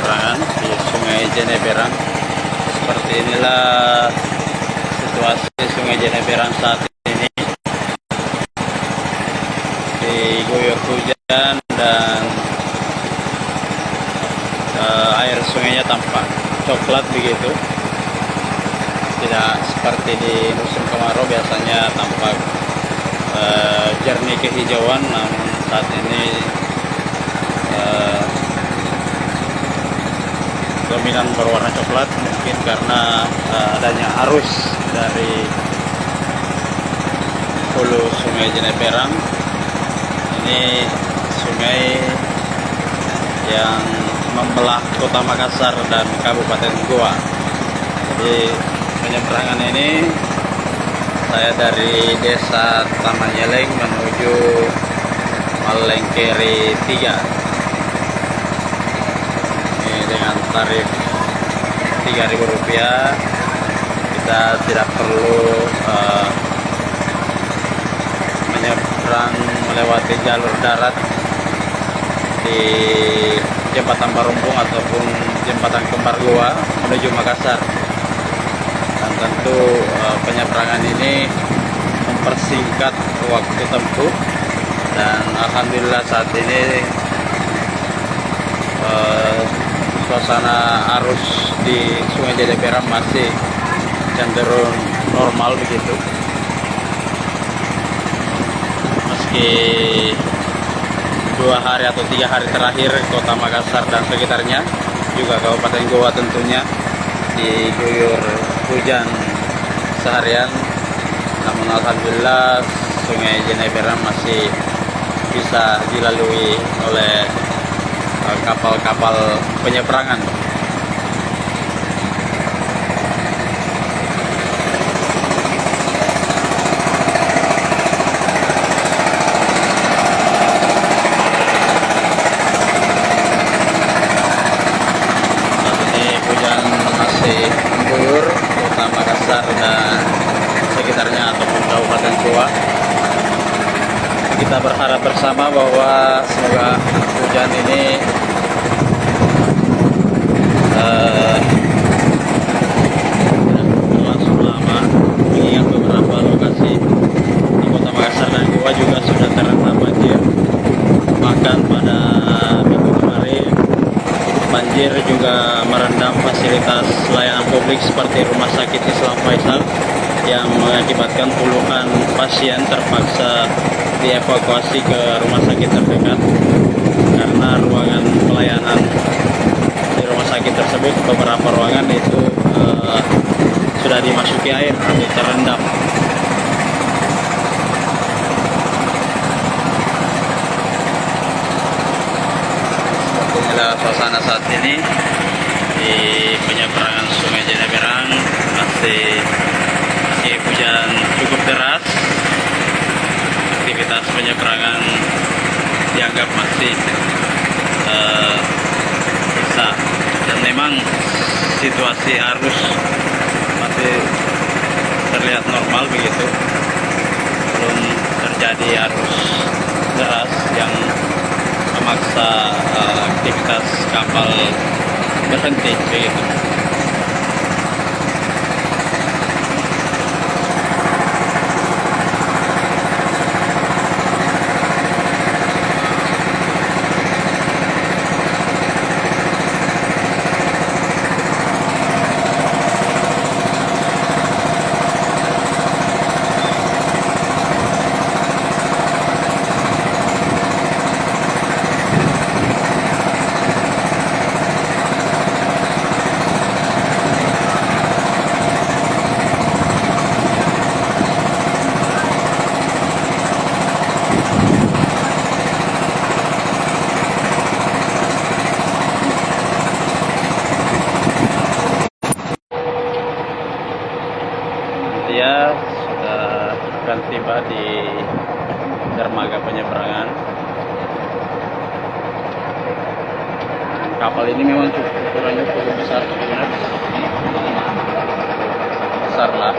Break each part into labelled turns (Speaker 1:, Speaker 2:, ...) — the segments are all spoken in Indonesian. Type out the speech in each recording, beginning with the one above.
Speaker 1: penyeberangan di Sungai Jeneberang. Seperti inilah situasi Sungai Jeneberang saat ini, diguyur hujan dan air sungainya tampak coklat begitu. Tidak seperti di musim kemarau, biasanya tampak jernih kehijauan, namun saat ini dominan berwarna coklat, mungkin karena adanya arus dari hulu Sungai Jeneberang. Ini sungai yang membelah Kota Makassar dan Kabupaten Goa. Jadi penyeberangan ini saya dari Desa Tamanyeleng menuju Malengkeri 3. Ini dengan tarif Rp3.000, kita tidak perlu menyeberang melewati jalur darat di Jembatan Barumbung ataupun Jembatan Kembar Goa menuju Makassar. Dan tentu penyeberangan ini mempersingkat waktu tempuh, dan alhamdulillah saat ini suasana arus di Sungai Jeneberang masih cenderung normal begitu. Meski 2 hari atau 3 hari terakhir Kota Makassar dan sekitarnya, juga Kabupaten Goa tentunya, diguyur hujan seharian, namun alhamdulillah Sungai Jeneberang masih bisa dilalui oleh kapal-kapal penyeberangan. Mengguyur Kota Makassar dan sekitarnya ataupun Kabupaten Goa. Kita berharap bersama bahwa semoga hujan ini berlangsung lama, mengingat beberapa lokasi di Kota Makassar dan Goa juga sudah terendam banjir. Bahkan pada minggu kemarin banjir juga merendam fasilitas layanan publik seperti Rumah Sakit Islam Faisal, yang mengakibatkan puluhan pasien terpaksa dievakuasi ke rumah sakit terdekat karena ruangan pelayanan di rumah sakit tersebut, beberapa ruangan itu sudah dimasuki air atau terendam. Inilah suasana saat ini di penyeberangan Sungai Jeneberang. Masih hujan cukup deras, aktivitas penyeberangan dianggap masih bisa, dan memang situasi arus masih terlihat normal begitu, belum terjadi arus deras yang memaksa aktivitas kapal berhenti begitu. Dia sudah akan tiba di dermaga penyeberangan. Kapal ini memang ukurannya cukup besar, besar lah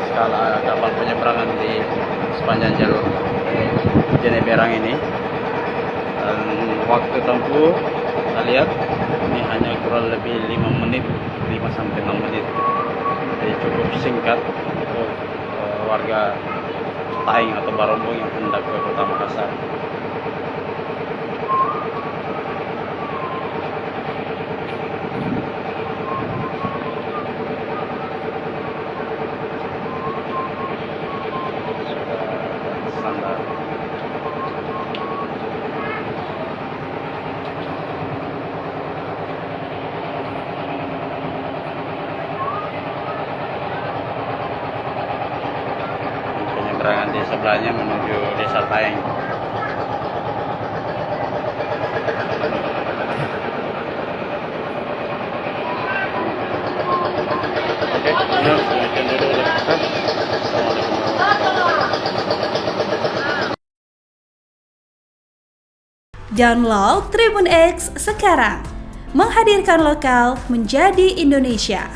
Speaker 1: skala kapal penyeberangan di sepanjang jalur Jeneberang ini. Dan waktu tempuh Kita lihat ini hanya kurang lebih 5 menit, 5 sampai 6 menit. Jadi cukup singkat untuk warga Taing atau Barombong yang hendak ke Kota Makassar. Standar. Penyeberangan di sebelahnya menuju Desa Taing. Oke, demikian dulu.
Speaker 2: Download Tribun X sekarang, menghadirkan lokal menjadi Indonesia.